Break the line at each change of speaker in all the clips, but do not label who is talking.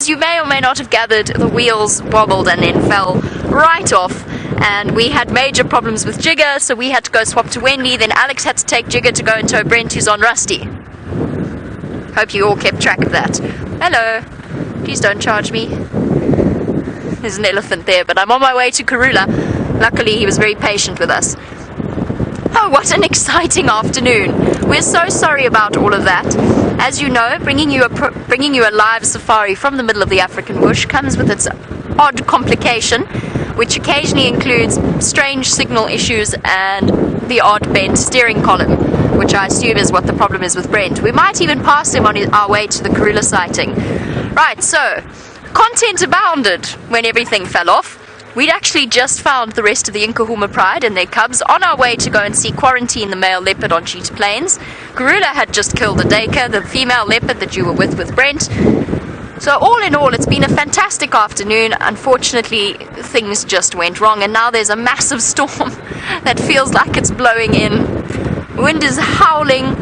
As you may or may not have gathered, the wheels wobbled and then fell right off, and we had major problems with Jigger, so we had to go swap to Wendy. Then Alex had to take Jigger to go and tow Brent, who's on Rusty. Hope you all kept track of that. Hello. Please don't charge me. There's an elephant there, but I'm on my way to Karula. Luckily, he was very patient with us. Oh, what an exciting afternoon. We're so sorry about all of that. As you know, bringing you a live safari from the middle of the African bush comes with its odd complication, which occasionally includes strange signal issues and the odd bent steering column, which I assume is what the problem is with Brent. We might even pass him on our way to the Karula sighting. Right, so, content abounded when everything fell off. We'd actually just found the rest of the Nkahuma Pride and their cubs on our way to go and see Quarantine, the male leopard on Cheetah Plains. Karula had just killed a Dacre, the female leopard that you were with Brent. So all in all, it's been a fantastic afternoon. Unfortunately, things just went wrong, and now there's a massive storm that feels like it's blowing in. Wind is howling.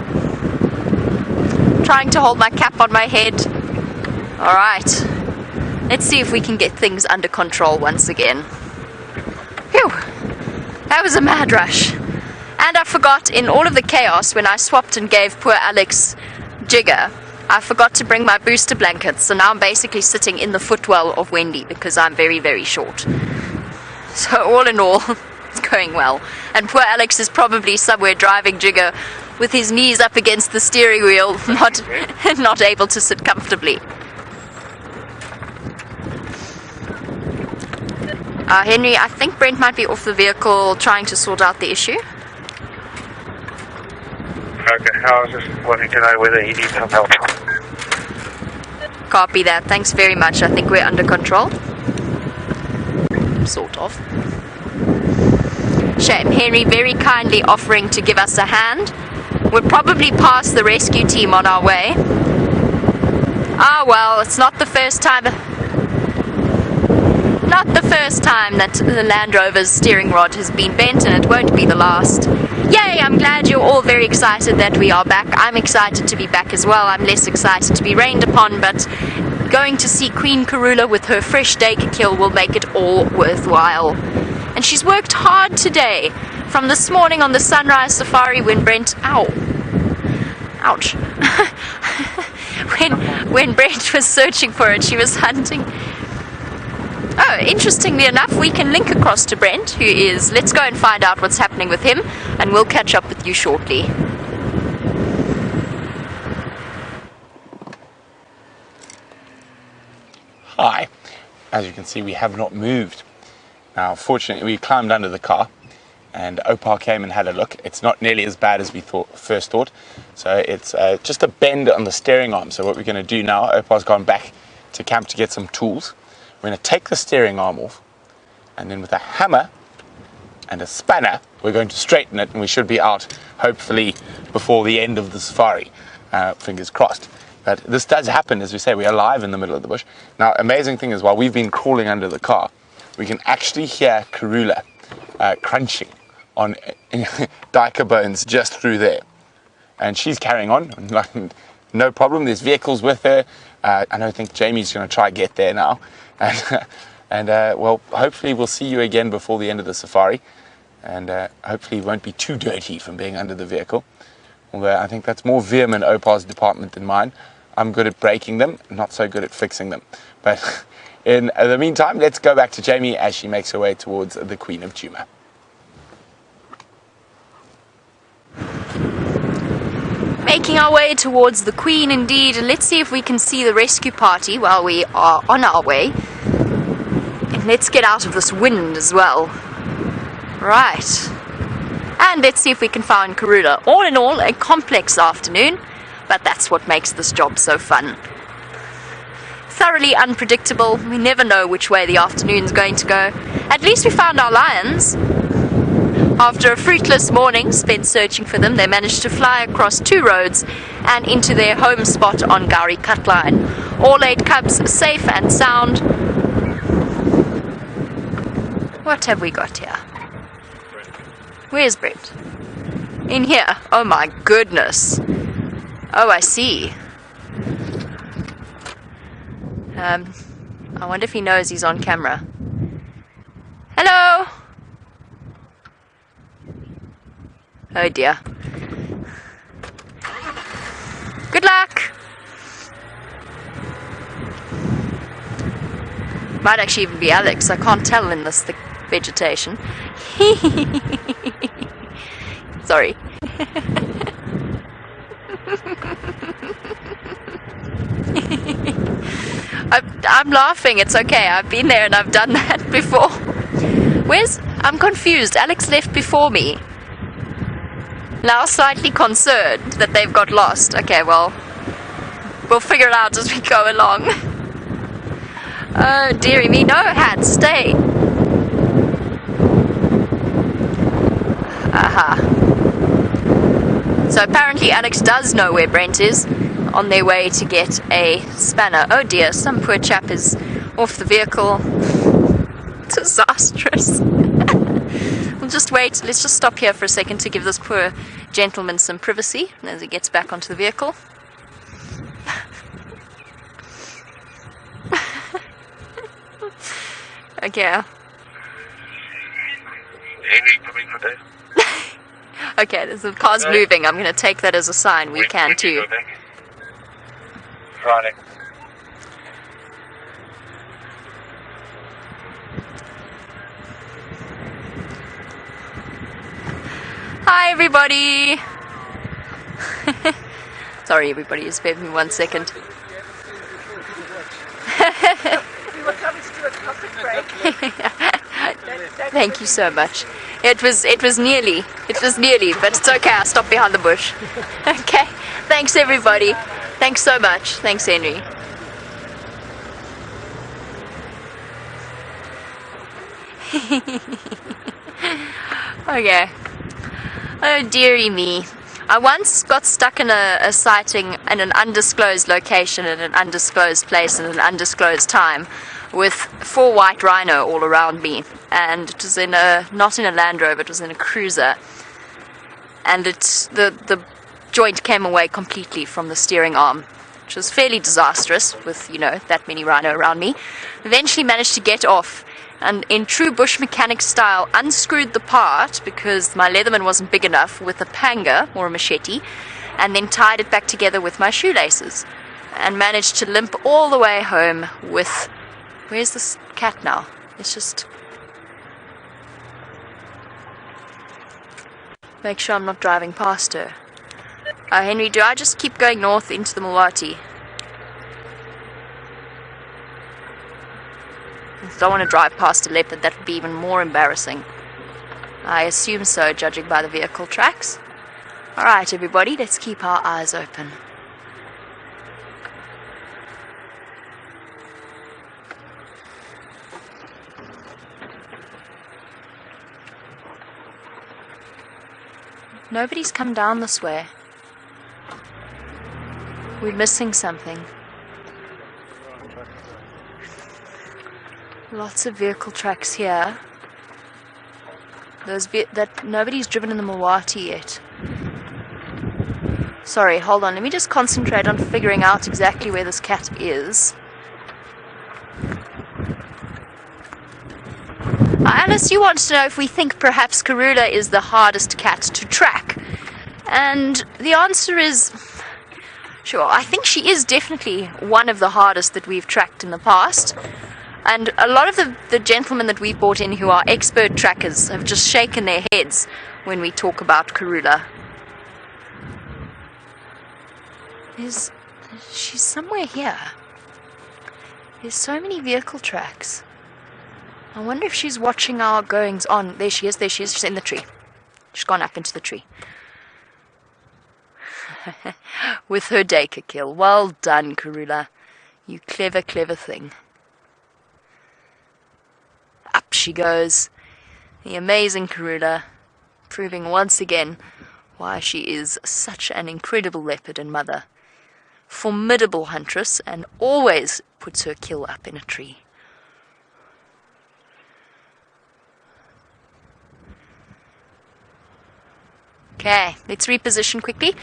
Trying to hold my cap on my head. Alright. Let's see if we can get things under control once again. Phew! That was a mad rush. And I forgot, in all of the chaos, when I swapped and gave poor Alex Jigger, I forgot to bring my booster blankets, so now I'm basically sitting in the footwell of Wendy because I'm very, very short. So all in all, it's going well. And poor Alex is probably somewhere driving Jigger with his knees up against the steering wheel, not able to sit comfortably. Henry, I think Brent might be off the vehicle trying to sort out the issue.
Okay, I was just wanting to know whether he needs some help.
Copy that, thanks very much. I think we're under control. Sort of. Shame. Henry very kindly offering to give us a hand. We'll probably pass the rescue team on our way. Ah, well, it's not the first time that the Land Rover's steering rod has been bent, and it won't be the last. Yay, I'm glad you're all very excited that we are back. I'm excited to be back as well. I'm less excited to be rained upon, but going to see Queen Karula with her fresh Dacre kill will make it all worthwhile. And she's worked hard today, from this morning on the sunrise safari when Brent... Ow. Ouch. when Brent was searching for it, she was hunting... Oh, interestingly enough, we can link across to Brent, who is... Let's go and find out what's happening with him, and we'll catch up with you shortly.
Hi. As you can see, we have not moved. Now, fortunately, we climbed under the car, and Opal came and had a look. It's not nearly as bad as we first thought. So it's just a bend on the steering arm. So what we're going to do now, Opal's gone back to camp to get some tools. We're going to take the steering arm off, and then with a hammer and a spanner, we're going to straighten it, and we should be out, hopefully, before the end of the safari. Fingers crossed. But this does happen, as we say, we are live in the middle of the bush. Now, amazing thing is, while we've been crawling under the car, we can actually hear Karula crunching on Dacre bones just through there. And she's carrying on, like, no problem. There's vehicles with her. I don't think Jamie's going to try get there now. Well, hopefully we'll see you again before the end of the safari, and hopefully it won't be too dirty from being under the vehicle, although I think that's more Veerman and Opal's department than mine. I'm good at breaking them, not so good at fixing them. But in the meantime, let's go back to Jamie as she makes her way towards the Queen of Djuma.
Making our way towards the Queen indeed, and let's see if we can see the rescue party while we are on our way. And let's get out of this wind as well. Right. And let's see if we can find Karula. All in all, a complex afternoon, but that's what makes this job so fun. Thoroughly unpredictable. We never know which way the afternoon's going to go. At least we found our lions. After a fruitless morning spent searching for them, they managed to fly across 2 roads and into their home spot on Gowrie Cut Line. All 8 cubs safe and sound. What have we got here? Where's Brent? In here. Oh my goodness. Oh, I see. I wonder if he knows he's on camera. Hello! Oh dear. Good luck! Might actually even be Alex, I can't tell in this thick vegetation. Sorry. I'm laughing, it's okay, I've been there and I've done that before. I'm confused, Alex left before me. Now slightly concerned that they've got lost. Okay, well, we'll figure it out as we go along. Oh, dearie me, no, Hat, stay. Aha. So apparently Alex does know where Brent is, on their way to get a spanner. Oh dear, some poor chap is off the vehicle. Disastrous. We'll just wait, let's just stop here for a second to give this poor gentleman some privacy as he gets back onto the vehicle. Okay. Okay, the car's moving. I'm going to take that as a sign. We can too.
Friday.
Hi everybody! Sorry everybody, just bear with me 1 second.
We were coming to do a coffee break.
Thank you so much. It was nearly, but it's okay, I'll stop behind the bush. Okay, thanks everybody. Thanks so much. Thanks Henry. Okay. Oh dearie me. I once got stuck in a sighting in an undisclosed location, in an undisclosed place, in an undisclosed time, with 4 white rhino all around me. And it was not in a Land Rover, it was in a cruiser. And the joint came away completely from the steering arm, which was fairly disastrous with, that many rhino around me. Eventually managed to get off, and in true bush mechanic style, unscrewed the part because my Leatherman wasn't big enough with a panga or a machete, and then tied it back together with my shoelaces, and managed to limp all the way home with... Where's this cat now? Let's just make sure I'm not driving past her. Henry, do I just keep going north into the Mulwati? I don't want to drive past a leopard, that would be even more embarrassing. I assume so, judging by the vehicle tracks. Alright everybody, let's keep our eyes open. Nobody's come down this way. We're missing something. Lots of vehicle tracks here. Nobody's driven in the Mulwati yet. Sorry, hold on. Let me just concentrate on figuring out exactly where this cat is. Alice, you want to know if we think perhaps Karula is the hardest cat to track. And the answer is... Sure, I think she is definitely one of the hardest that we've tracked in the past. And a lot of the gentlemen that we've brought in who are expert trackers have just shaken their heads when we talk about Karula. She's somewhere here. There's so many vehicle tracks. I wonder if she's watching our goings on. There she is, she's in the tree. She's gone up into the tree. With her Dacre kill. Well done, Karula. You clever, clever thing. Up she goes. The amazing Karula, proving once again why she is such an incredible leopard and mother. Formidable huntress, and always puts her kill up in a tree. Okay, let's reposition quickly.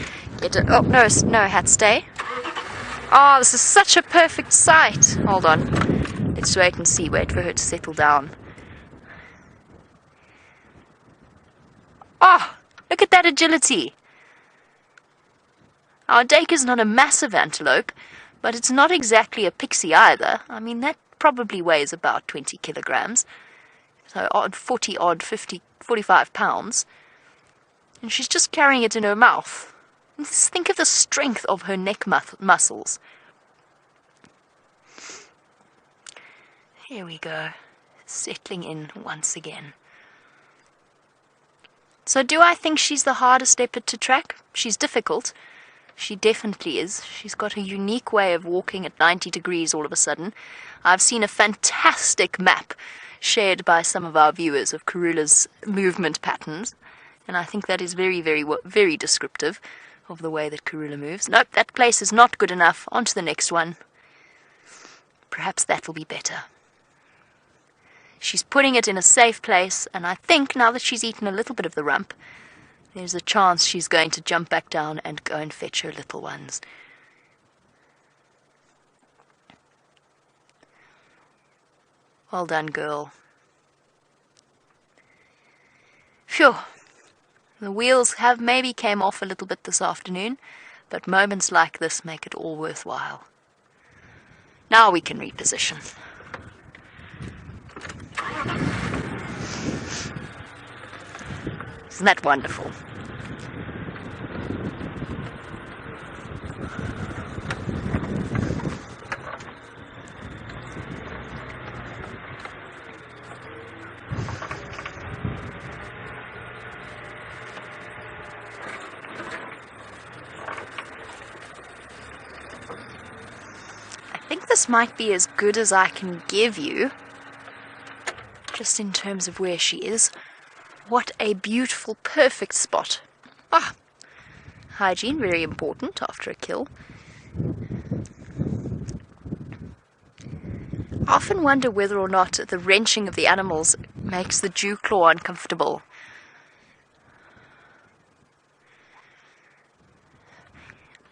Oh, no, Hat, stay. Oh, this is such a perfect sight. Hold on. Let's wait and see. Wait for her to settle down. Oh, look at that agility. Our Dacre's not a massive antelope, but it's not exactly a pixie either. I mean, that probably weighs about 20 kilograms. So odd 40 odd 50 45 pounds. And she's just carrying it in her mouth. Just think of the strength of her neck muscles. Here we go. Settling in once again. So do I think she's the hardest leopard to track? She's difficult. She definitely is. She's got a unique way of walking at 90 degrees all of a sudden. I've seen a fantastic map shared by some of our viewers of Karula's movement patterns, and I think that is very, very, very descriptive of the way that Karula moves. Nope, that place is not good enough. On to the next one. Perhaps that will be better. She's putting it in a safe place, and I think now that she's eaten a little bit of the rump, there's a chance she's going to jump back down and go and fetch her little ones. Well done, girl. Phew. The wheels have maybe came off a little bit this afternoon, but moments like this make it all worthwhile. Now we can reposition. Isn't that wonderful? I think this might be as good as I can give you, just in terms of where she is. What a beautiful, perfect spot. Ah, hygiene, very important after a kill. I often wonder whether or not the wrenching of the animals makes the dew claw uncomfortable.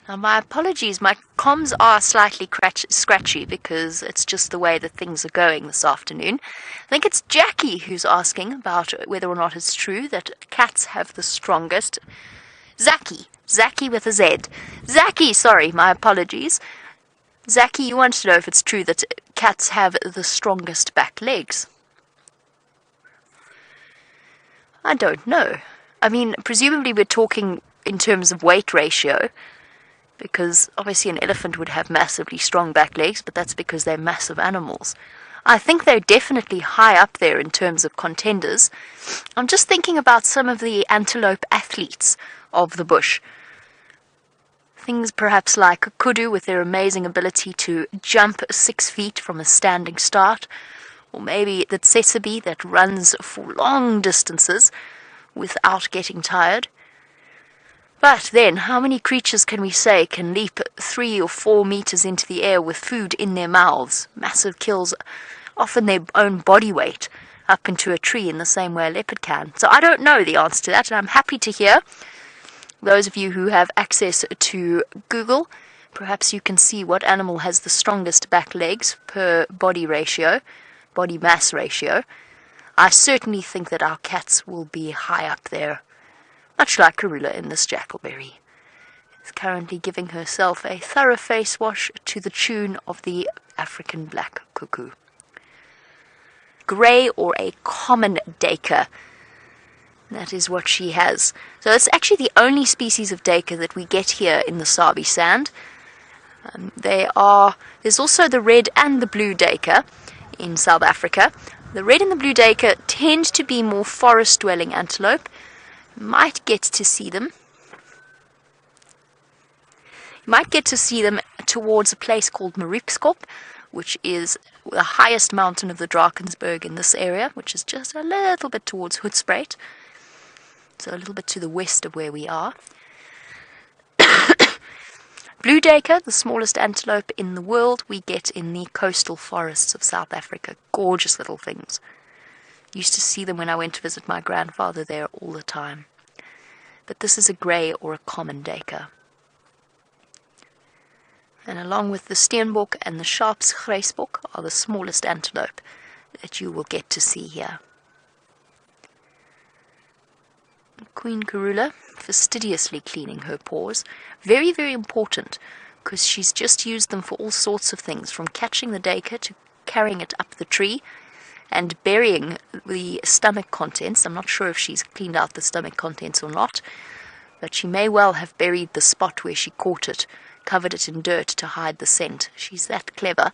Now, my apologies, my comms are slightly scratchy because it's just the way that things are going this afternoon. I think it's Jackie who's asking about whether or not it's true that cats have the strongest... Zaki with a Z. Zaki, sorry, my apologies. Zaki, you want to know if it's true that cats have the strongest back legs? I don't know. I mean, presumably we're talking in terms of weight ratio, because obviously an elephant would have massively strong back legs, but that's because they're massive animals. I think they're definitely high up there in terms of contenders. I'm just thinking about some of the antelope athletes of the bush. Things perhaps like kudu with their amazing ability to jump 6 feet from a standing start, or maybe the tsesebe that runs for long distances without getting tired. But then, how many creatures can we say can leap 3 or 4 meters into the air with food in their mouths? Massive kills, often their own body weight, up into a tree in the same way a leopard can. So I don't know the answer to that, and I'm happy to hear. Those of you who have access to Google, perhaps you can see what animal has the strongest back legs per body mass ratio. I certainly think that our cats will be high up there. Much like Karula in this jackalberry. Is currently giving herself a thorough face wash to the tune of the African black cuckoo. Grey or a common Dacre. That is what she has. So it's actually the only species of Dacre that we get here in the Sabi Sand. There's also the red and the blue Dacre in South Africa. The red and the blue Dacre tend to be more forest-dwelling antelope. Might get to see them. You might get to see them towards a place called Mariepskop, which is the highest mountain of the Drakensberg in this area, which is just a little bit towards Hoedspruit, so a little bit to the west of where we are. Blue Dacre, the smallest antelope in the world, we get in the coastal forests of South Africa. Gorgeous little things. Used to see them when I went to visit my grandfather there all the time. But this is a grey or a common Dacre. And along with the steenbok and the Sharp's grijsbok are the smallest antelope that you will get to see here. Queen Karula fastidiously cleaning her paws. Very, very important, because she's just used them for all sorts of things, from catching the duiker to carrying it up the tree and burying the stomach contents. I'm not sure if she's cleaned out the stomach contents or not, but she may well have buried the spot where she caught it, covered it in dirt to hide the scent. She's that clever.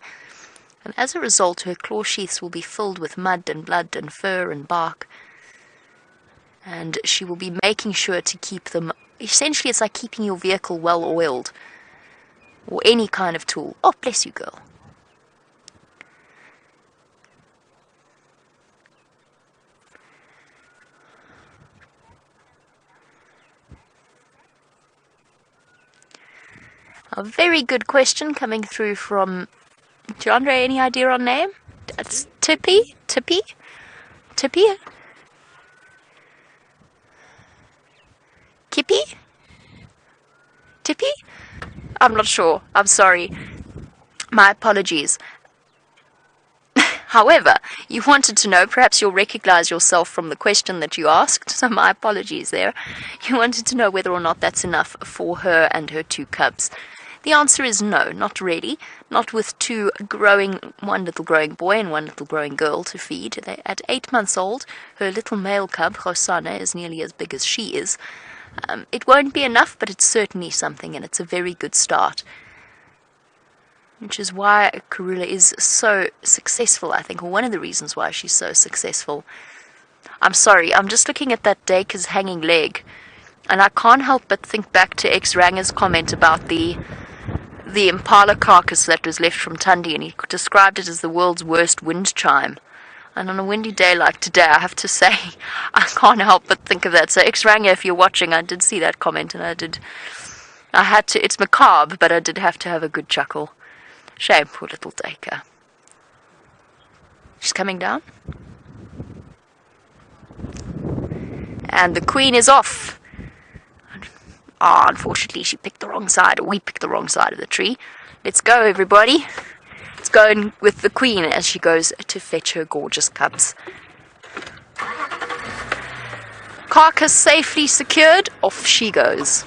And as a result, her claw sheaths will be filled with mud and blood and fur and bark. And she will be making sure to keep them, essentially it's like keeping your vehicle well oiled, or any kind of tool. Oh, bless you, girl. A very good question coming through from Andre. Any idea on name? That's Tippy? Tippy? Tippy? Kippy? Tippy? I'm not sure. I'm sorry. My apologies. However, you wanted to know, perhaps you'll recognize yourself from the question that you asked, so my apologies there. You wanted to know whether or not that's enough for her and her 2 cubs. The answer is no, not really. Not with one little growing boy and one little growing girl to feed. At 8 months old, her little male cub, Rosanna, is nearly as big as she is. It won't be enough, but it's certainly something, and it's a very good start. Which is why Karula is so successful, I think, or one of the reasons why she's so successful. I'm sorry, I'm just looking at that duiker's hanging leg, and I can't help but think back to Ranger's comment about the impala carcass that was left from Tundi, and he described it as the world's worst wind chime. And on a windy day like today, I have to say, I can't help but think of that. So Ranger, if you're watching, I did see that comment, and I had to, it's macabre, but I did have to have a good chuckle. Shame, poor little duiker. She's coming down. And the queen is off. Unfortunately, she picked the wrong side, or we picked the wrong side of the tree. Let's go, everybody. Let's go in with the queen as she goes to fetch her gorgeous cubs. Carcass safely secured, off she goes.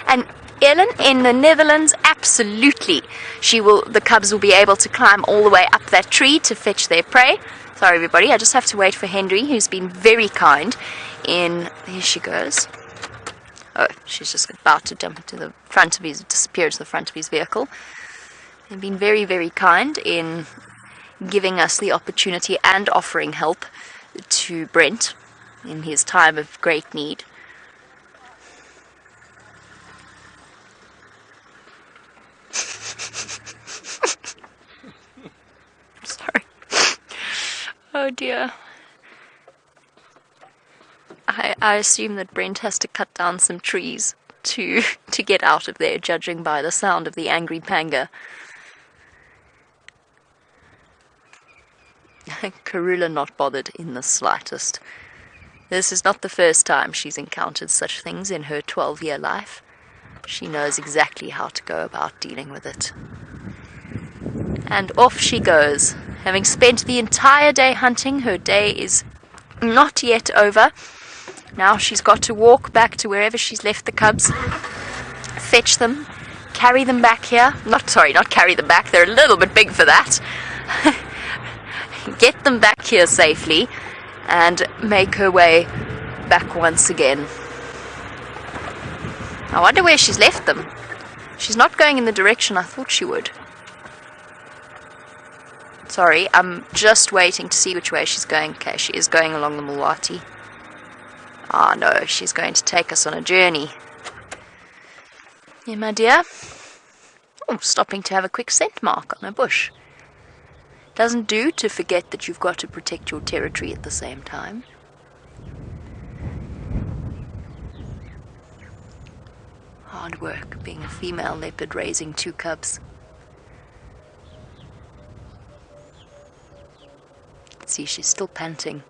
And Ellen, in the Netherlands, absolutely, the cubs will be able to climb all the way up that tree to fetch their prey. Sorry, everybody, I just have to wait for Henry, who's been very kind there she goes. Oh, she's just about to jump into the front of disappear to the front of his vehicle. They've been very, very kind in giving us the opportunity and offering help to Brent in his time of great need. Sorry. Oh dear. I assume that Brent has to cut down some trees to get out of there, judging by the sound of the angry panga. Karula not bothered in the slightest. This is not the first time she's encountered such things in her 12-year life. She knows exactly how to go about dealing with it. And off she goes. Having spent the entire day hunting, her day is not yet over. Now she's got to walk back to wherever she's left the cubs, fetch them, carry them back here. Not carry them back, they're a little bit big for that. Get them back here safely and make her way back once again. I wonder where she's left them. She's not going in the direction I thought she would. Sorry, I'm just waiting to see which way she's going. Okay, she is going along the Mulwati. Ah, no, she's going to take us on a journey. Yeah, my dear. Oh, stopping to have a quick scent mark on a bush. Doesn't do to forget that you've got to protect your territory at the same time. Hard work being a female leopard raising 2 cubs. See, she's still panting.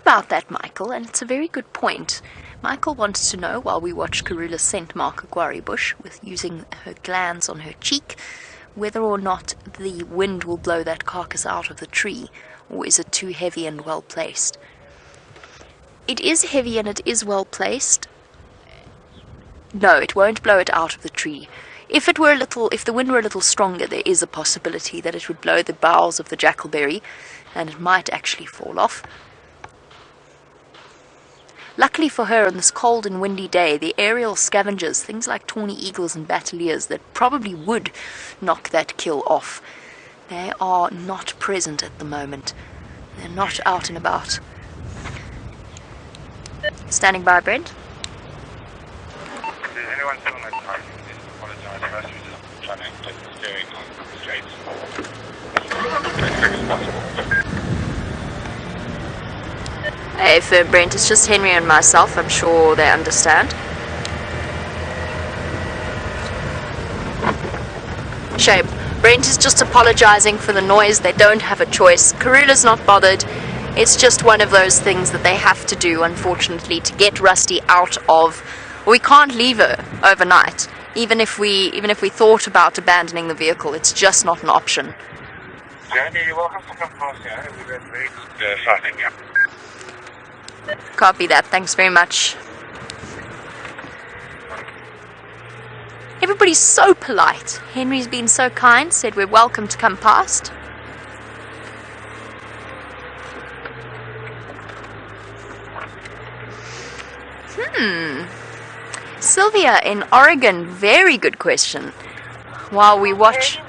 about that, Michael, and it's a very good point. Michael wants to know, while we watch Karula scent mark a quarry bush with using her glands on her cheek, whether or not the wind will blow that carcass out of the tree, or is it too heavy and well placed? It is heavy and it is well placed. No, it won't blow it out of the tree. If the wind were a little stronger, there is a possibility that it would blow the boughs of the jackalberry, and it might actually fall off. Luckily for her, on this cold and windy day, the aerial scavengers, things like tawny eagles and battaliers that probably would knock that kill off, they are not present at the moment. They're not out and about. Standing by, Brent.
Is anyone still on that car? Please apologize. First, we're just trying to get the steering on straight. As quick as possible.
Hey, for Brent, it's just Henry and myself. I'm sure they understand. Shame. Brent is just apologizing for the noise. They don't have a choice. Karula's not bothered. It's just one of those things that they have to do, unfortunately, to get Rusty out of... We can't leave her overnight. Even if we thought about abandoning the vehicle, it's just not an option.
Journey, you're welcome to come past here. We've got very good sighting, yeah.
Copy that. Thanks very much. Everybody's so polite. Henry's been so kind, said we're welcome to come past. Sylvia in Oregon, very good question. While we watch...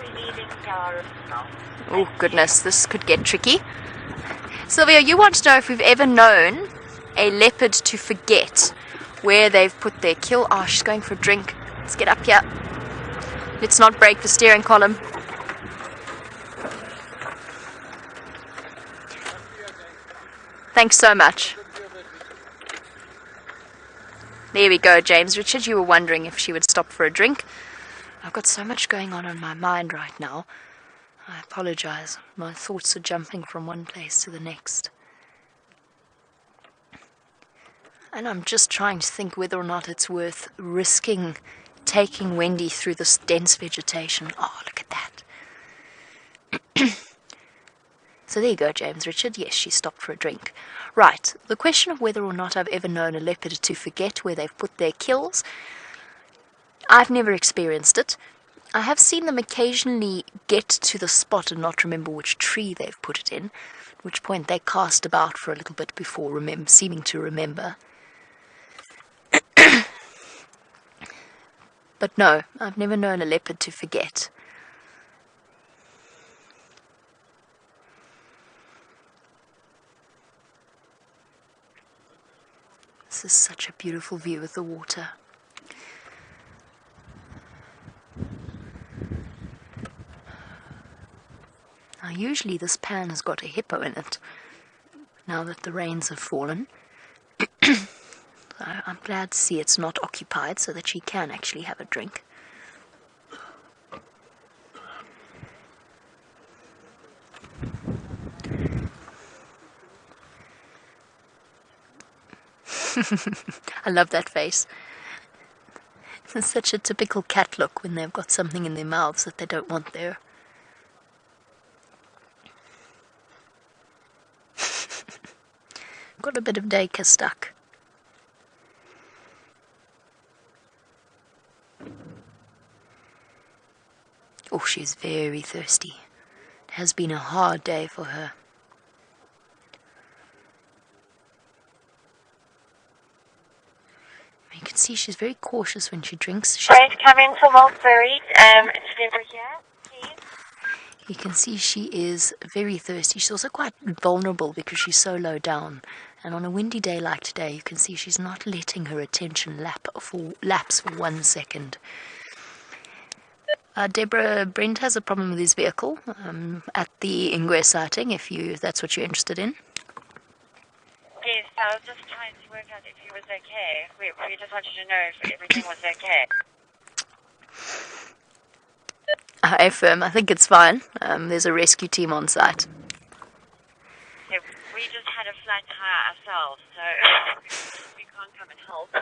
Oh goodness, this could get tricky. Sylvia, you want to know if we've ever known a leopard to forget where they've put their kill. Oh, she's going for a drink. Let's get up here. Let's not break the steering column. Thanks so much. There we go, James. Richard, you were wondering if she would stop for a drink. I've got so much going on my mind right now. I apologize. My thoughts are jumping from one place to the next. And I'm just trying to think whether or not it's worth risking taking Wendy through this dense vegetation. Oh, look at that. So there you go, James Richard. Yes, she stopped for a drink. Right, the question of whether or not I've ever known a leopard to forget where they've put their kills, I've never experienced it. I have seen them occasionally get to the spot and not remember which tree they've put it in, at which point they cast about for a little bit before seeming to remember. But no, I've never known a leopard to forget. This is such a beautiful view of the water. Now usually this pan has got a hippo in it, now that the rains have fallen. I'm glad to see it's not occupied so that she can actually have a drink. I love that face. It's such a typical cat look when they've got something in their mouths that they don't want there. Got a bit of Dacre stuck. Oh, she's very thirsty. It has been a hard day for her. You can see she's very cautious when she drinks.
Brent, come in for Maltberry. It's Deborah here, please.
You can see she is very thirsty. She's also quite vulnerable because she's so low down. And on a windy day like today, you can see she's not letting her attention lapse for 1 second. Deborah, Brent has a problem with his vehicle at the Ingwe sighting, if that's what you're interested in.
Yes, I was just trying to work out if he was okay. We just wanted to know if everything was okay.
I affirm, I think it's fine. There's a rescue team on site.
Yeah, we just had a flat tire ourselves, so we can't come and help.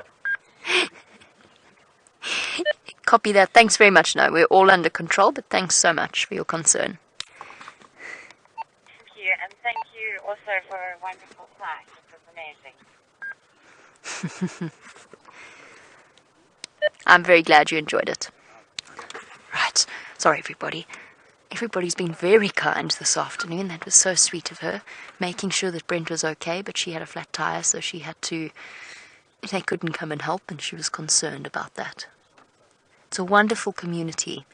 Copy that. Thanks very much. No, we're all under control, but thanks so much for your concern.
Thank you, and thank you also for a wonderful flight. It was amazing.
I'm very glad you enjoyed it. Right. Sorry, everybody. Everybody's been very kind this afternoon. That was so sweet of her, making sure that Brent was okay, but she had a flat tire, so they couldn't come and help, and she was concerned about that. It's a wonderful community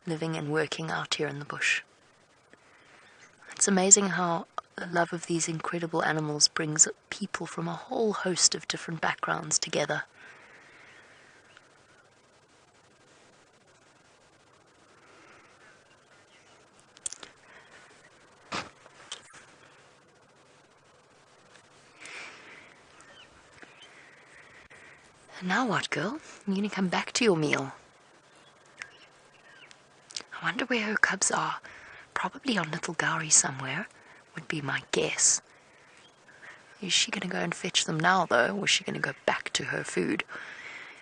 living and working out here in the bush. It's amazing how the love of these incredible animals brings people from a whole host of different backgrounds together. And now what, girl? You're going to come back to your meal. I wonder where her cubs are. Probably on Little Gowrie somewhere, would be my guess. Is she going to go and fetch them now, though, or is she going to go back to her food?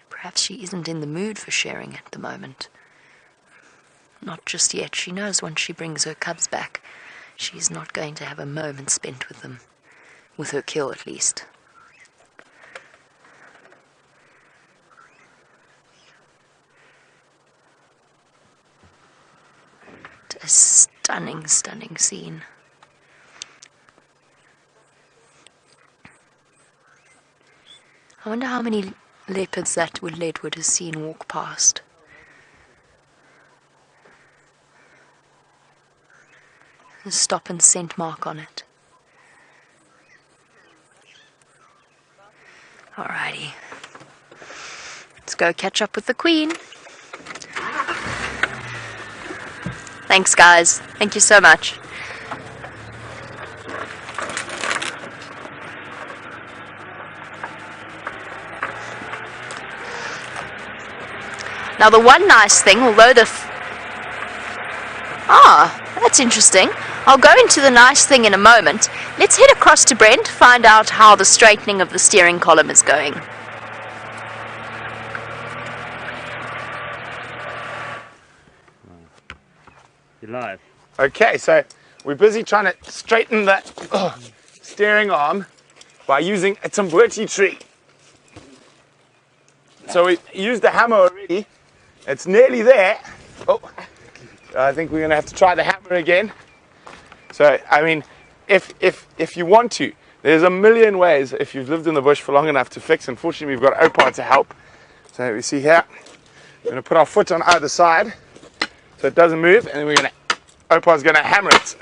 Perhaps she isn't in the mood for sharing at the moment. Not just yet. She knows once she brings her cubs back, she's not going to have a moment spent with them. With her kill, at least. A stunning, stunning scene. I wonder how many leopards that Ledwood has seen walk past. There's a stop and scent mark on it. Alrighty. Let's go catch up with the Queen. Thanks, guys. Thank you so much. Now, the one nice thing, although that's interesting. I'll go into the nice thing in a moment. Let's head across to Brent, find out how the straightening of the steering column is going.
Live.
Okay, so we're busy trying to straighten the steering arm by using a Tumbuti tree. So we used the hammer already. It's nearly there. Oh, I think we're going to have to try the hammer again. So, I mean, if you want to, there's a million ways if you've lived in the bush for long enough to fix. Unfortunately, we've got Opar to help. So we see here, we're going to put our foot on either side so it doesn't move, and then Opar's going to hammer it.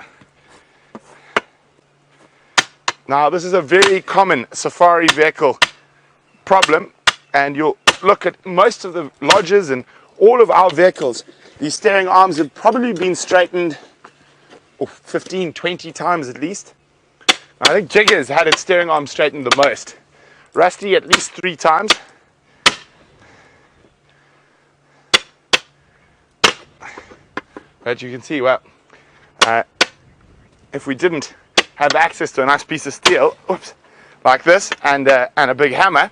Now, this is a very common safari vehicle problem, and you'll look at most of the lodges and all of our vehicles. These steering arms have probably been straightened 15, 20 times at least. I think Jigger's had its steering arm straightened the most. Rusty at least 3 times. But you can see, well, if we didn't have access to a nice piece of steel, like this, and a big hammer,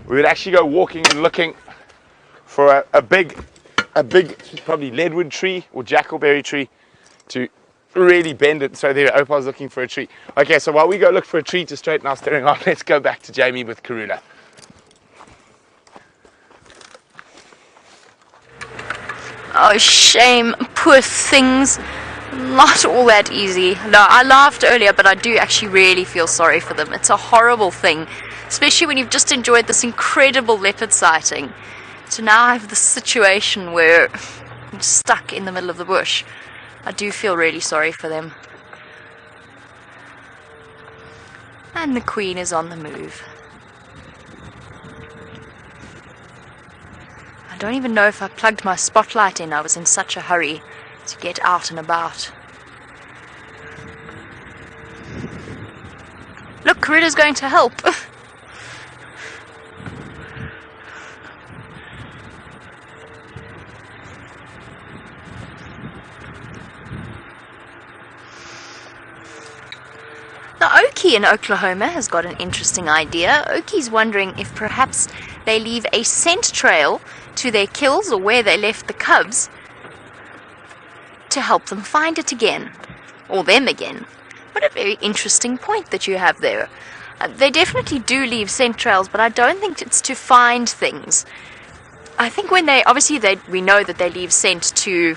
we would actually go walking and looking for a big, probably leadwood tree or jackalberry tree to really bend it. So there, Opal's looking for a tree. Okay, so while we go look for a tree to straighten our steering arm, let's go back to Jamie with Karula.
Oh, shame. Poor things. Not all that easy. No, I laughed earlier, but I do actually really feel sorry for them. It's a horrible thing, especially when you've just enjoyed this incredible leopard sighting. To now have this situation where I'm stuck in the middle of the bush. I do feel really sorry for them. And the Queen is on the move. I don't even know if I plugged my spotlight in. I was in such a hurry to get out and about. Look, Karula's going to help. Now, Okie in Oklahoma has got an interesting idea. Okie's wondering if perhaps they leave a scent trail to their kills or where they left the cubs to help them find it again, or them again. What a very interesting point that you have there. They definitely do leave scent trails, but I don't think it's to find things. I think when we know that they leave scent to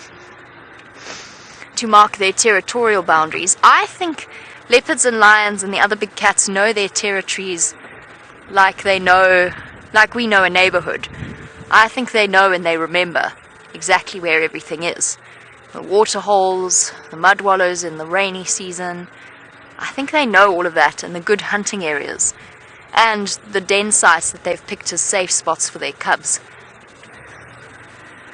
mark their territorial boundaries. I think leopards and lions and the other big cats know their territories like we know a neighborhood. I think they know and they remember exactly where everything is. The water holes, the mud wallows in the rainy season. I think they know all of that, and the good hunting areas, and the den sites that they've picked as safe spots for their cubs.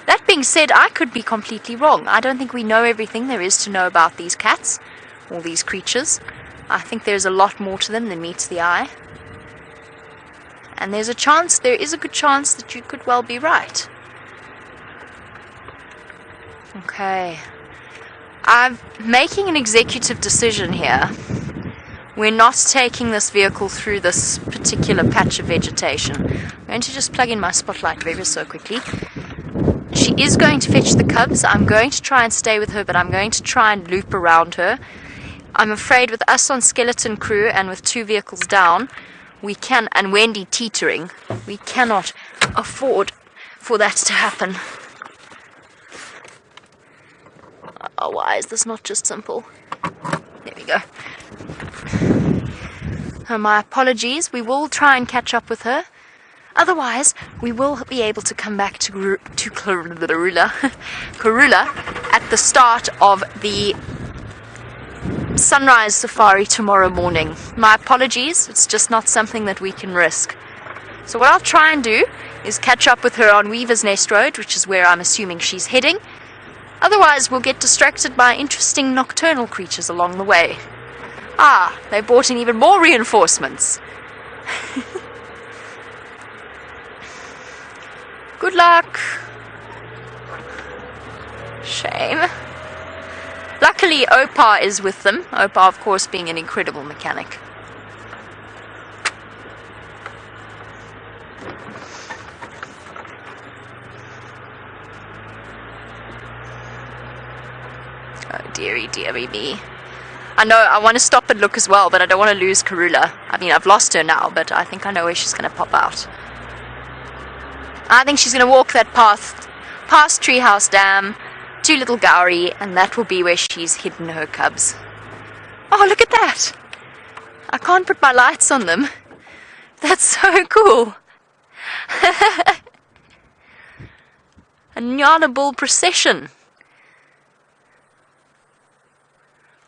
That being said, I could be completely wrong. I don't think we know everything there is to know about these cats, or these creatures. I think there's a lot more to them than meets the eye. And there is a good chance that you could well be right. Okay. I'm making an executive decision here. We're not taking this vehicle through this particular patch of vegetation. I'm going to just plug in my spotlight very so quickly. She is going to fetch the cubs. I'm going to try and stay with her, but I'm going to try and loop around her. I'm afraid with us on skeleton crew and with 2 vehicles down, and Wendy teetering, we cannot afford for that to happen. Oh, why is this not just simple? There we go. My apologies. We will try and catch up with her. Otherwise, we will be able to come back to Karula at the start of the sunrise safari tomorrow morning. My apologies. It's just not something that we can risk. So what I'll try and do is catch up with her on Weaver's Nest Road, which is where I'm assuming she's heading. Otherwise, we'll get distracted by interesting nocturnal creatures along the way. Ah, they brought in even more reinforcements. Good luck. Shame. Luckily, Opa is with them. Opa, of course, being an incredible mechanic. Oh, dearie me. I know, I want to stop and look as well, but I don't want to lose Karula. I mean, I've lost her now, but I think I know where she's going to pop out. I think she's going to walk that path past Treehouse Dam to Little Gowrie, and that will be where she's hidden her cubs. Oh, look at that! I can't put my lights on them. That's so cool. A Nyala bull procession.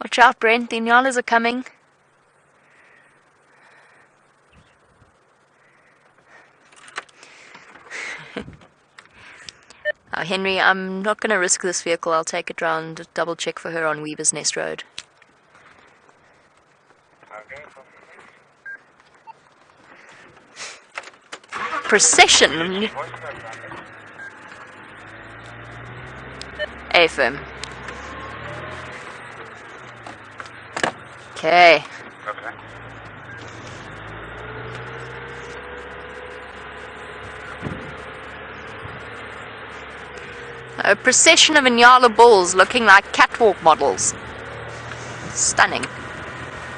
Watch out, Brent, the Nyalas are coming. Henry, I'm not going to risk this vehicle. I'll take it round, double check for her on Weaver's Nest Road. Procession. A-firm. Okay. A procession of Nyala bulls looking like catwalk models. Stunning.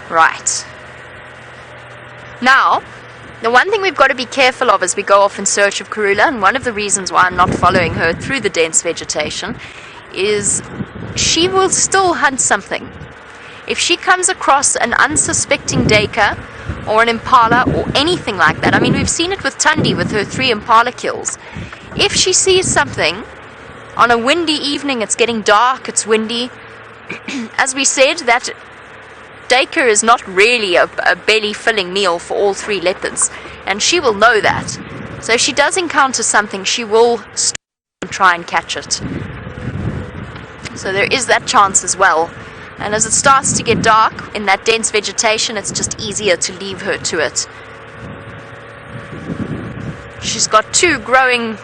Right. Now, the one thing we've got to be careful of as we go off in search of Karula, and one of the reasons why I'm not following her through the dense vegetation, is she will still hunt something. If she comes across an unsuspecting Dacre or an impala or anything like that, I mean, we've seen it with Tundi with her 3 impala kills. If she sees something on a windy evening, it's getting dark, it's windy, as we said, that Dacre is not really a belly-filling meal for all 3 leopards, and she will know that. So if she does encounter something, she will stop and try and catch it. So there is that chance as well. And as it starts to get dark in that dense vegetation, it's just easier to leave her to it. She's got 2 growing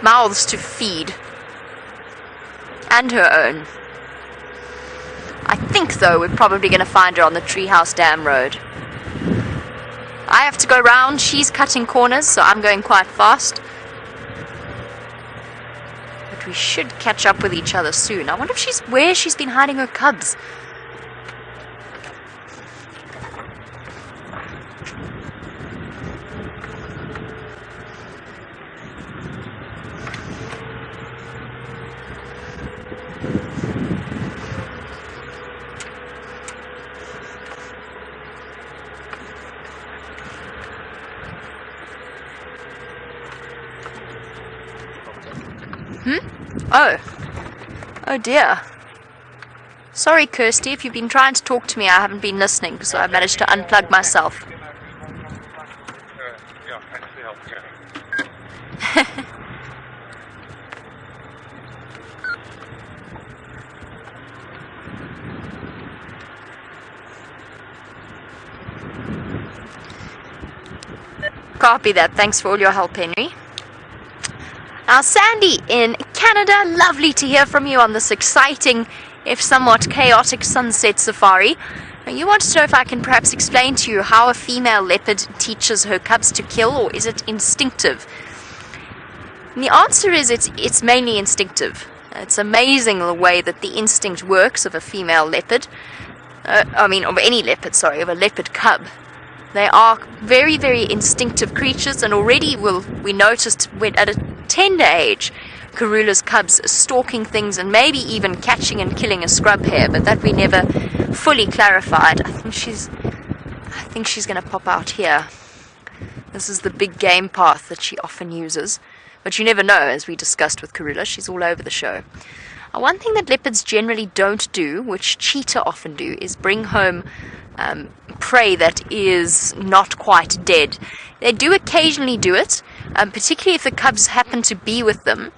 mouths to feed. And her own. I think, though, we're probably going to find her on the Treehouse Dam Road. I have to go round. She's cutting corners, so I'm going quite fast. But we should catch up with each other soon. I wonder if where she's been hiding her cubs. Oh dear. Sorry, Kirsty, if you've been trying to talk to me, I haven't been listening, so I managed to unplug myself.
Yeah, thanks for your help.
Copy that. Thanks for all your help, Henry. Now, Sandy in Canada, lovely to hear from you on this exciting, if somewhat chaotic sunset safari. Now, you want to know if I can perhaps explain to you how a female leopard teaches her cubs to kill, or is it instinctive? And the answer is it's mainly instinctive. It's amazing the way that the instinct works of a female leopard. Of any leopard, of a leopard cub. They are very, very instinctive creatures, and already we noticed at a tender age, Karula's cubs stalking things and maybe even catching and killing a scrub hare, but that we never fully clarified. I think she's going to pop out here. This is the big game path that she often uses, but you never know, as we discussed with Karula. She's all over the show. One thing that leopards generally don't do, which cheetah often do, is bring home prey that is not quite dead. They do occasionally do it, particularly if the cubs happen to be with them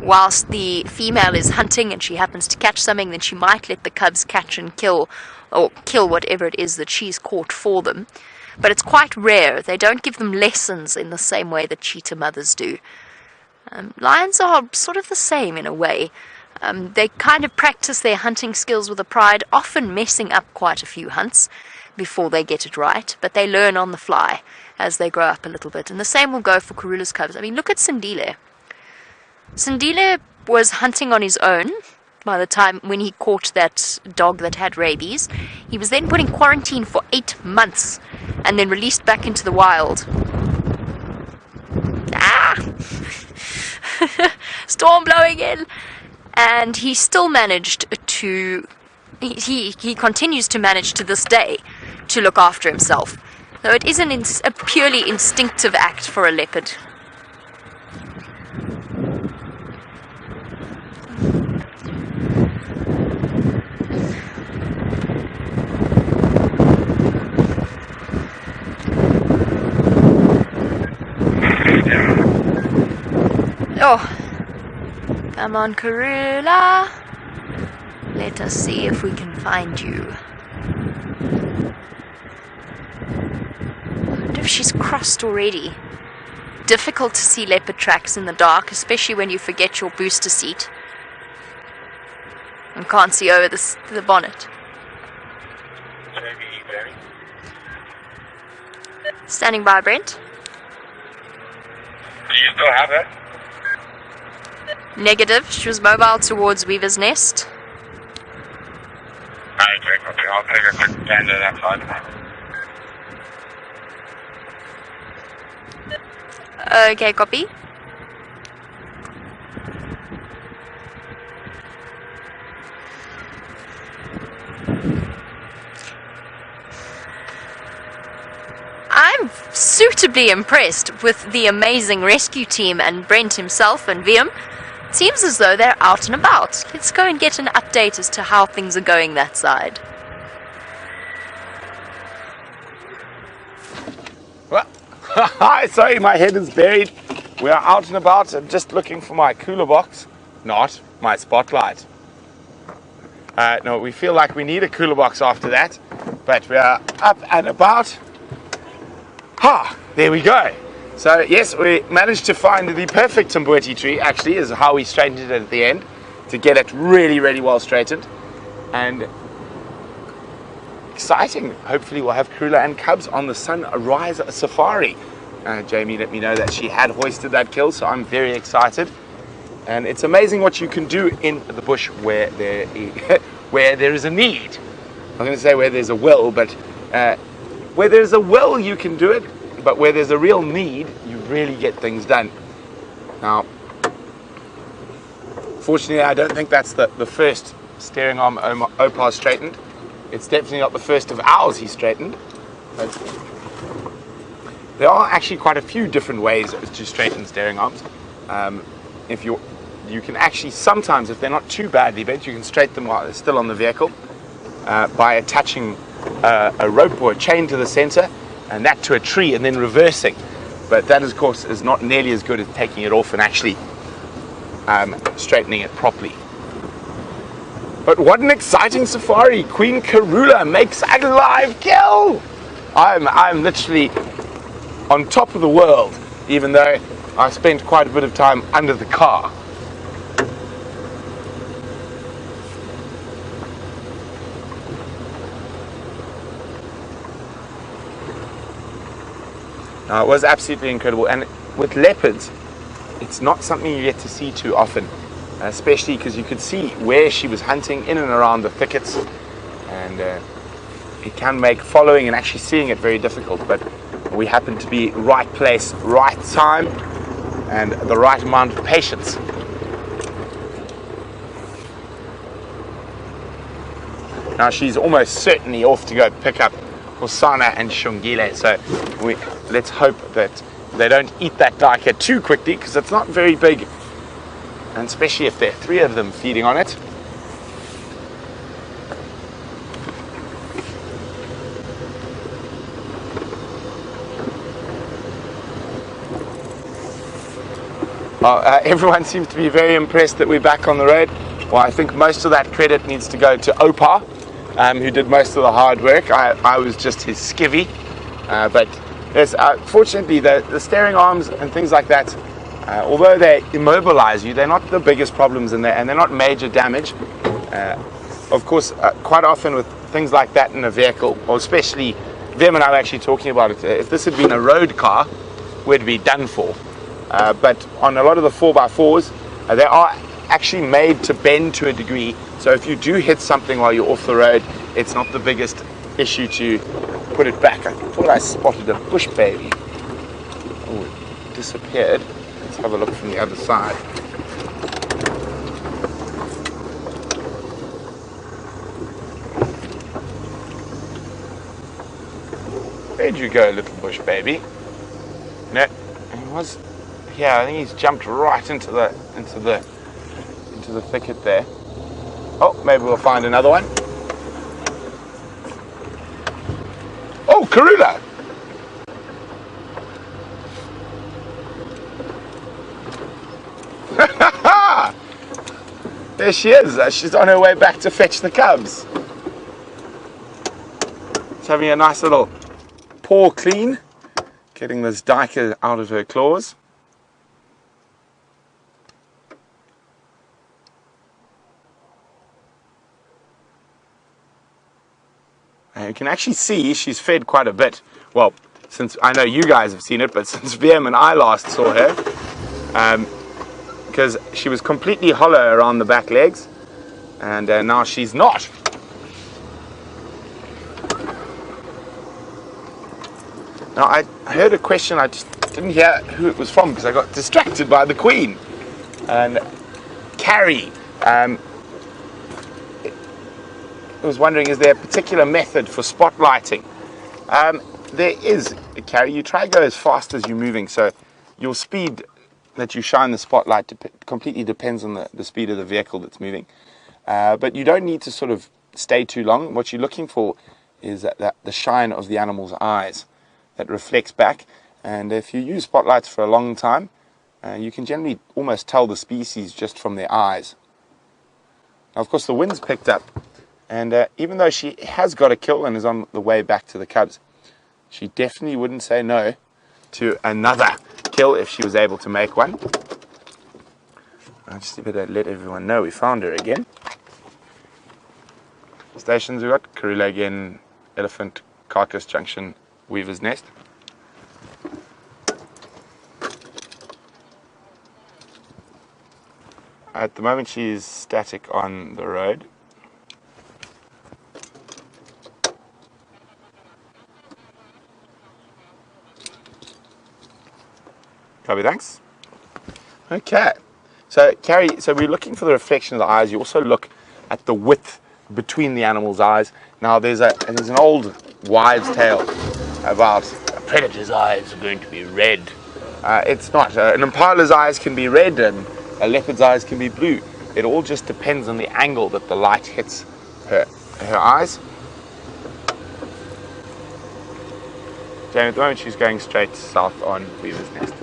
whilst the female is hunting and she happens to catch something. Then she might let the cubs catch and kill, or kill whatever it is that she's caught for them. But it's quite rare. They don't give them lessons in the same way that cheetah mothers do. Lions are sort of the same in a way. They kind of practice their hunting skills with a pride, often messing up quite a few hunts before they get it right, but they learn on the fly as they grow up a little bit. And the same will go for Karula's cubs. I mean, look at Sindile. Sindile was hunting on his own by the time when he caught that dog that had rabies. He was then put in quarantine for 8 months and then released back into the wild. Storm blowing in! And he still managed to, he continues to manage to this day to look after himself. So it isn't a purely instinctive act for a leopard. Oh. Come on, Karula. Let us see if we can find you. I wonder if she's crossed already. Difficult to see leopard tracks in the dark, especially when you forget your booster seat and can't see over the bonnet. Standing by, Brent.
Do you still have it?
Negative. She was mobile towards Weaver's Nest.
Okay, copy. I'll take a quick gander that side.
Okay, copy. I'm suitably impressed with the amazing rescue team and Brent himself and Viam. Seems as though they're out and about. Let's go and get an update as to how things are going that side.
Well, hi, sorry, my head is buried. We are out and about. I'm just looking for my cooler box, not my spotlight. No, we feel like we need a cooler box after that, but we are up and about. There we go. So yes, we managed to find the perfect Tumbuiti tree, actually, is how we straightened it at the end, to get it really, really well straightened. And exciting. Hopefully we'll have Karula and cubs on the sunrise safari. Jamie let me know that she had hoisted that kill, so I'm very excited. And it's amazing what you can do in the bush where there is a need. I'm going to say where there's a will, but where there's a will you can do it, but where there's a real need, you really get things done. Now, fortunately, I don't think that's the first steering arm Opar straightened. It's definitely not the first of ours he straightened. But there are actually quite a few different ways to straighten steering arms. If you can actually sometimes, if they're not too badly bent, you can straighten them while they're still on the vehicle by attaching a rope or a chain to the center and that to a tree and then reversing. But that, of course, is not nearly as good as taking it off and actually straightening it properly. But what an exciting safari! Queen Karula makes a live kill! I'm literally on top of the world, even though I spent quite a bit of time under the car. Now, it was absolutely incredible, and with leopards, it's not something you get to see too often, especially because you could see where she was hunting in and around the thickets, and it can make following and actually seeing it very difficult. But we happened to be right place, right time, and the right amount of patience. Now she's almost certainly off to go pick up Hosana and Shungile, so let's hope that they don't eat that duiker too quickly, because it's not very big, and especially if there are 3 of them feeding on it. Well, everyone seems to be very impressed that we're back on the road. Well, I think most of that credit needs to go to Opar, who did most of the hard work. I was just his skivvy. But yes, fortunately, the steering arms and things like that, although they immobilize you, they're not the biggest problems in there, and they're not major damage. Of course, quite often with things like that in a vehicle, or especially them and I were actually talking about it, if this had been a road car, we'd be done for. But on a lot of the 4x4s, they are actually made to bend to a degree, so if you do hit something while you're off the road, it's not the biggest issue to put it back. I thought I spotted a bush baby. Oh, it disappeared. Let's have a look from the other side. Where'd you go, little bush baby? No, he was. Yeah, I think he's jumped right into the thicket there. Oh, maybe we'll find another one. Oh, Karula! There she is. She's on her way back to fetch the cubs. She's having a nice little paw clean, getting this duiker out of her claws. You can actually see she's fed quite a bit. Well, since I know you guys have seen it, but since VM and I last saw her, because she was completely hollow around the back legs, and now she's not. Now, I heard a question, I just didn't hear who it was from because I got distracted by the Queen. And Carrie, I was wondering, is there a particular method for spotlighting? There is, Carrie. You try to go as fast as you're moving, so your speed that you shine the spotlight completely depends on the speed of the vehicle that's moving. But you don't need to sort of stay too long. What you're looking for is that the shine of the animal's eyes that reflects back. And if you use spotlights for a long time, you can generally almost tell the species just from their eyes. Now, of course, the wind's picked up. And even though she has got a kill and is on the way back to the cubs, she definitely wouldn't say no to another kill if she was able to make one. I just better let everyone know we found her again. Stations, we got Karula again, Elephant Carcass Junction Weaver's Nest. At the moment she's static on the road. Copy, thanks. Okay, so Carrie, so we're looking for the reflection of the eyes. You also look at the width between the animal's eyes. Now there's an old wives' tale about a predator's eyes are going to be red. It's not. An impala's eyes can be red and a leopard's eyes can be blue. It all just depends on the angle that the light hits her eyes. Jane, at the moment she's going straight south on Weaver's Nest.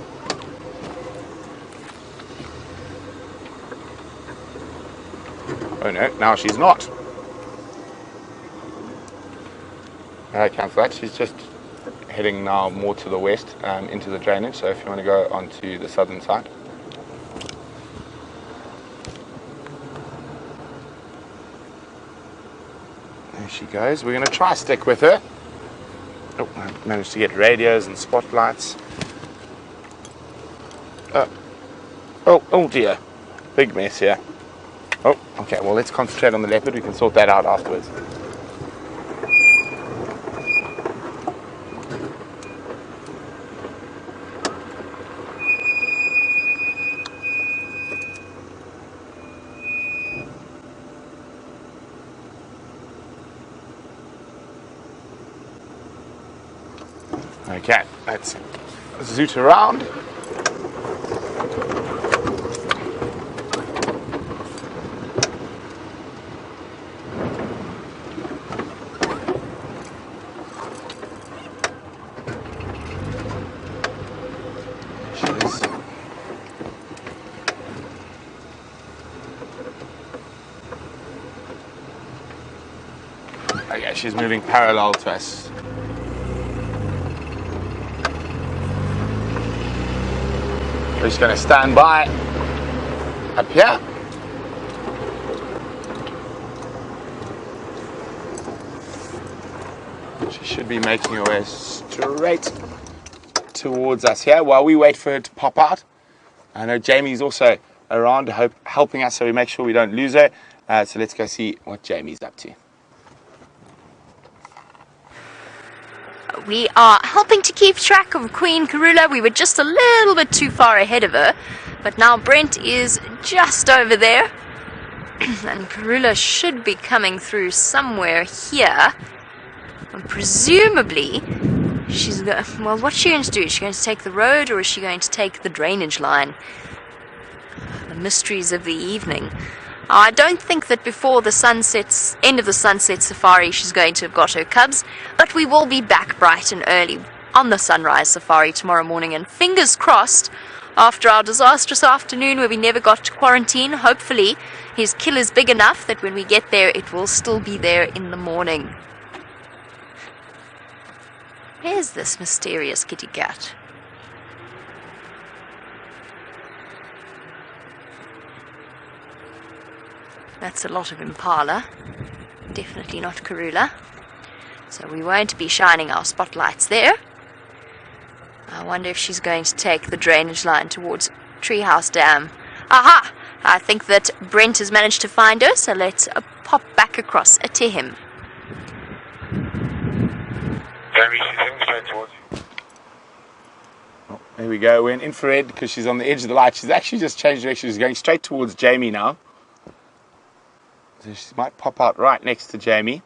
Oh no, now she's not. Cancel that. She's just heading now more to the west into the drainage. So if you want to go onto the southern side. There she goes. We're going to try stick with her. Oh, I managed to get radios and spotlights. Oh dear. Big mess here. Oh, okay, well let's concentrate on the leopard. We can sort that out afterwards. Okay, let's zoot around. Okay, she's moving parallel to us. We're just going to stand by up here. She should be making her way straight towards us here while we wait for her to pop out. I know Jamie's also around helping us, so we make sure we don't lose her. So let's go see what Jamie's up to.
We are helping to keep track of Queen Karula. We were just a little bit too far ahead of her, but now Brent is just over there, and Karula should be coming through somewhere here. And presumably, she's well, what's she going to do? Is she going to take the road, or is she going to take the drainage line? The mysteries of the evening. I don't think that before the end of the sunset safari she's going to have got her cubs, but we will be back bright and early on the sunrise safari tomorrow morning, and fingers crossed, after our disastrous afternoon where we never got to quarantine, hopefully his kill is big enough that when we get there it will still be there in the morning. Where's this mysterious kitty cat? That's a lot of impala, definitely not Karula, so we won't be shining our spotlights there. I wonder if she's going to take the drainage line towards Treehouse Dam. Aha! I think that Brent has managed to find her, so let's pop back across to him.
Jamie, she's heading straight towards you.
Oh, there we go. We're in infrared because she's on the edge of the light. She's actually just changed direction. She's going straight towards Jamie now. So she might pop out right next to Jamie.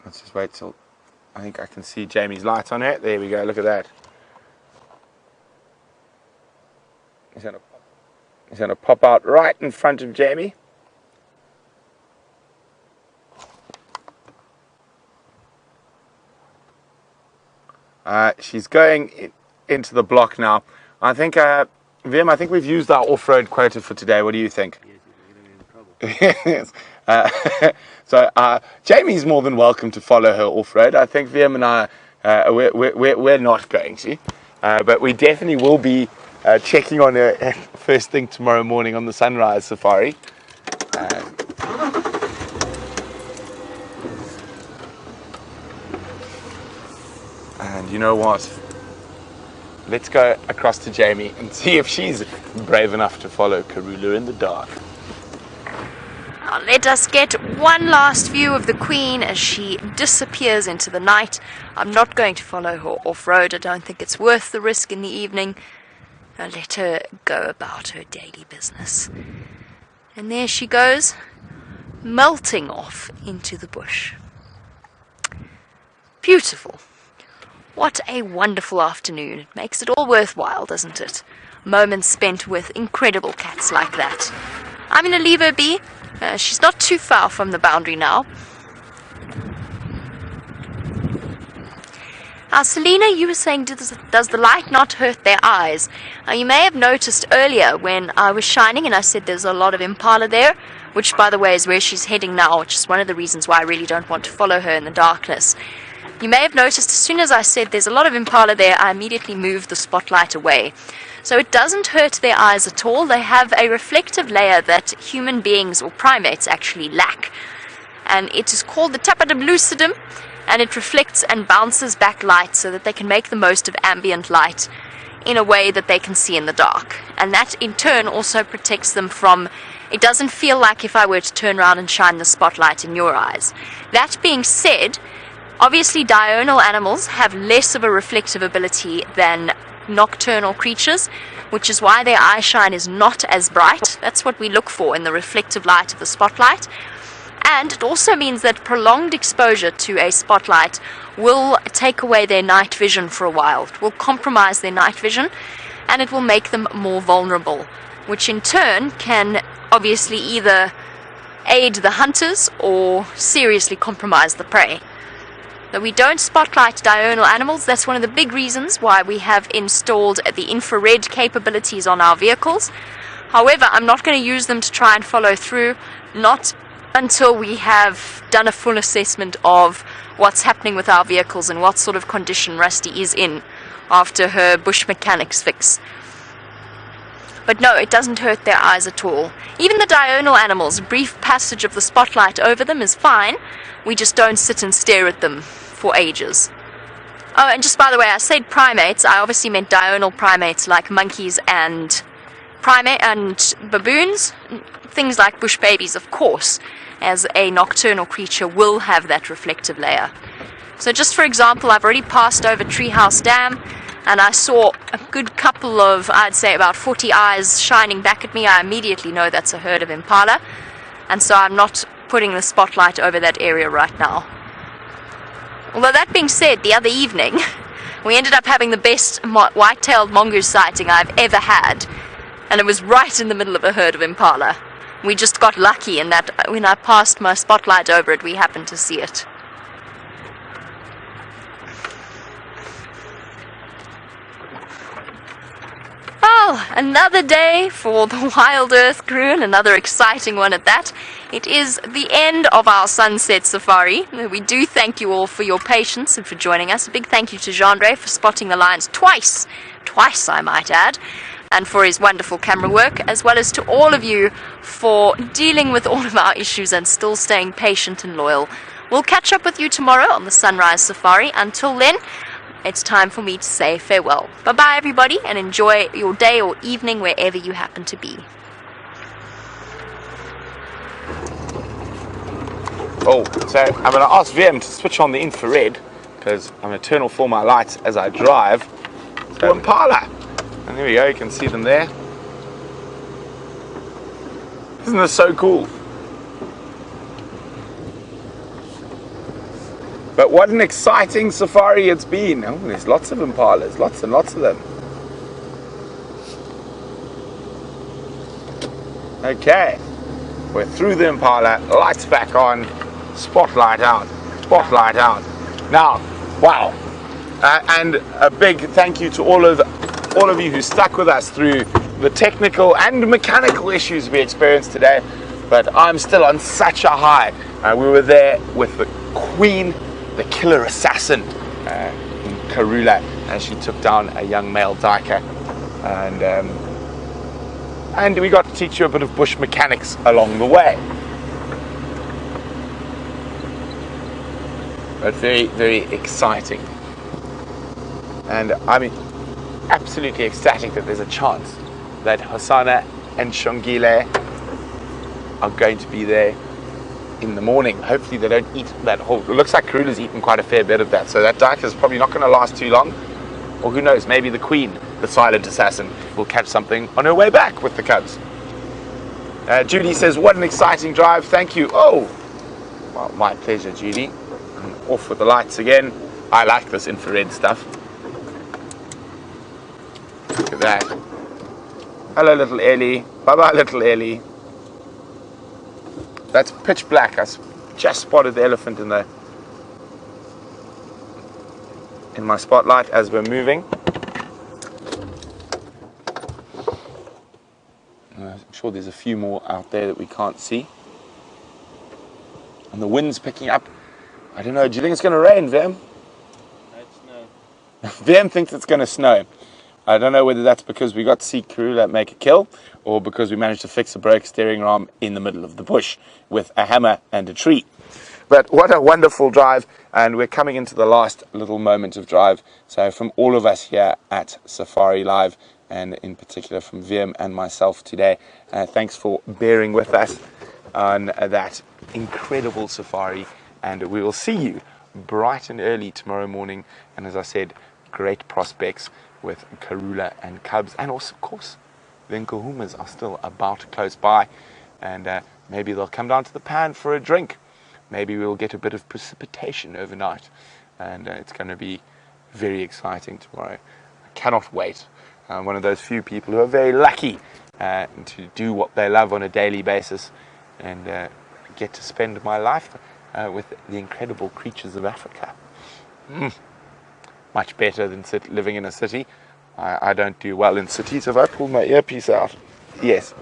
Let's just wait till I think I can see Jamie's light on it. There we go, look at that. He's going to pop out right in front of Jamie. She's going into the block now. I think, Vim, I think we've used our off-road quota for today. What do you think? Yes, so Jamie's more than welcome to follow her off-road. I think Vim and I, we're not going to, but we definitely will be checking on her first thing tomorrow morning on the sunrise safari. And you know what? Let's go across to Jamie and see if she's brave enough to follow Karula in the dark.
Now let us get one last view of the Queen as she disappears into the night. I'm not going to follow her off-road. I don't think it's worth the risk in the evening. I'll let her go about her daily business. And there she goes, melting off into the bush. Beautiful. What a wonderful afternoon. It makes it all worthwhile, doesn't it? Moments spent with incredible cats like that. I'm going to leave her be. She's not too far from the boundary now. Now, Selena, you were saying, does the light not hurt their eyes? Now, you may have noticed earlier when I was shining and I said there's a lot of impala there, which, by the way, is where she's heading now, which is one of the reasons why I really don't want to follow her in the darkness. You may have noticed as soon as I said there's a lot of impala there, I immediately moved the spotlight away. So it doesn't hurt their eyes at all. They have a reflective layer that human beings or primates actually lack. And it is called the tapetum lucidum, and it reflects and bounces back light so that they can make the most of ambient light in a way that they can see in the dark. And that in turn also protects them from, it doesn't feel like if I were to turn around and shine the spotlight in your eyes. That being said, obviously diurnal animals have less of a reflective ability than nocturnal creatures, which is why their eye shine is not as bright. That's what we look for in the reflective light of the spotlight. And it also means that prolonged exposure to a spotlight will take away their night vision for a while. It will compromise their night vision, and it will make them more vulnerable, which in turn can obviously either aid the hunters or seriously compromise the prey. Though we don't spotlight diurnal animals, that's one of the big reasons why we have installed the infrared capabilities on our vehicles. However, I'm not going to use them to try and follow through, not until we have done a full assessment of what's happening with our vehicles and what sort of condition Rusty is in after her bush mechanics fix. But no, it doesn't hurt their eyes at all. Even the diurnal animals, a brief passage of the spotlight over them is fine. We just don't sit and stare at them for ages. Oh, and just by the way, I said primates. I obviously meant diurnal primates like monkeys and baboons. Things like bush babies, of course, as a nocturnal creature will have that reflective layer. So just for example, I've already passed over Treehouse Dam, and I saw a good couple of, I'd say about 40 eyes shining back at me. I immediately know that's a herd of impala, and so I'm not putting the spotlight over that area right now. Although that being said, the other evening, we ended up having the best white-tailed mongoose sighting I've ever had, and it was right in the middle of a herd of impala. We just got lucky in that when I passed my spotlight over it, we happened to see it. Well, another day for the Wild Earth crew, and another exciting one at that. It is the end of our sunset safari. We do thank you all for your patience and for joining us. A big thank you to Jean-Ray for spotting the lions twice I might add, and for his wonderful camera work, as well as to all of you for dealing with all of our issues and still staying patient and loyal. We'll catch up with you tomorrow on the Sunrise Safari. Until then, it's time for me to say farewell. Bye-bye, everybody, and enjoy your day or evening wherever you happen to be.
Oh, so I'm going to ask VM to switch on the infrared, because I'm going to turn off all my lights as I drive. So impala! And there we go, you can see them there. Isn't this so cool? But what an exciting safari it's been. Oh, there's lots of impalas, lots and lots of them. Okay, we're through the impala, lights back on, spotlight out, spotlight out. Now, wow. And a big thank you to all of you who stuck with us through the technical and mechanical issues we experienced today. But I'm still on such a high. We were there with the Queen, the killer assassin, Karula, as she took down a young male diker. and we got to teach you a bit of bush mechanics along the way. But very, very exciting. And I'm absolutely ecstatic that there's a chance that Hosanna and Shongile are going to be there in the morning. Hopefully they don't eat that whole... It looks like Karula's eaten quite a fair bit of that, so that diet is probably not going to last too long. Or who knows, maybe the queen, the silent assassin, will catch something on her way back with the cubs. Judy says, what an exciting drive, thank you. Oh, well, my pleasure, Judy. And off with the lights again. I like this infrared stuff. Look at that. Hello, little Ellie. Bye-bye, little Ellie. That's pitch black. I just spotted the elephant in my spotlight as we're moving. I'm sure there's a few more out there that we can't see. And the wind's picking up. I don't know, do you think it's going to rain, Vem?
No, it's snow.
Vem thinks it's going to snow. I don't know whether that's because we got to see Karula make a kill or because we managed to fix a broke steering arm in the middle of the bush with a hammer and a tree. But what a wonderful drive, and we're coming into the last little moment of drive. So from all of us here at Safari Live, and in particular from Vim and myself today, thanks for bearing with us on that incredible safari, and we will see you bright and early tomorrow morning. And as I said, great prospects with Karula and cubs, and also of course the Nkuhumas are still about close by, and maybe they'll come down to the pan for a drink. Maybe we'll get a bit of precipitation overnight, and it's going to be very exciting tomorrow. I cannot wait. I'm one of those few people who are very lucky to do what they love on a daily basis, and get to spend my life with the incredible creatures of Africa. Much better than living in a city. I don't do well in cities. Have I pulled my earpiece out? Yes.